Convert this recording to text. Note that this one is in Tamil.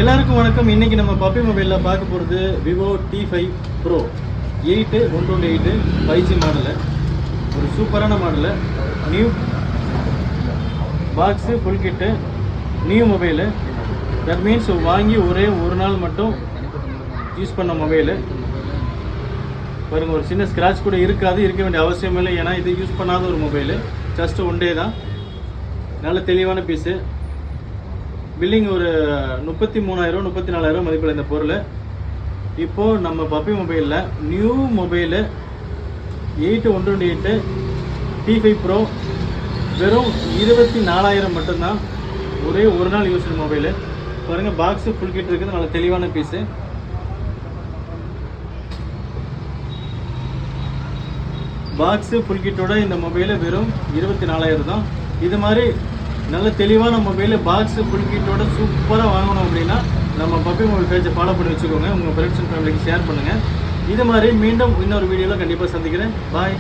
எல்லாருக்கும் வணக்கம். இன்னைக்கு நம்ம பப்பி மொபைலில் பார்க்க போகிறது Vivo T5 Pro 8 128 5G model. ஒரு சூப்பரான model. New box, full kit, new mobile. That means வாங்கி ஒரே ஒரு நாள் மட்டும் யூஸ் பண்ண மொபைலு. பாருங்கள், ஒரு சின்ன ஸ்க்ராட்ச் கூட இருக்க வேண்டிய அவசியம் இல்லை. ஏன்னா இது யூஸ் பண்ணாத ஒரு மொபைலு. ஜஸ்ட் ஒன் டே தான். நல்ல தெளிவான பீஸு. பில்லிங் ஒரு 33,000 34,000 மதிப்பில் இந்த பொருள். இப்போது நம்ம பப்பி மொபைலில் நியூ மொபைலு 8 128 T5 Pro வெறும் 24,000 மட்டும்தான். ஒரே ஒரு நாள் யூஸ் மொபைலு. பாருங்கள், பாக்ஸு ஃபுல் கிட் இருக்குது. நல்ல தெளிவான பீஸு. பாக்ஸு ஃபுல் கிட்டோட இந்த மொபைலு வெறும் 24,000 தான். இது மாதிரி நல்ல தெளிவான மொபைலு பாக்ஸு ஃபுல் கிட்டோட சூப்பராக வாங்கணும் அப்படின்னா நம்ம பப்பி மொபைல் பேஜை ஃபாலோ பண்ணி வச்சுக்கோங்க. உங்கள் ஃப்ரெண்ட்ஸ் அண்ட் ஃபேமிலிக்கு ஷேர் பண்ணுங்கள். இது மாதிரி மீண்டும் இன்னொரு வீடியோவில் கண்டிப்பாக சந்திக்கிறேன். பாய்.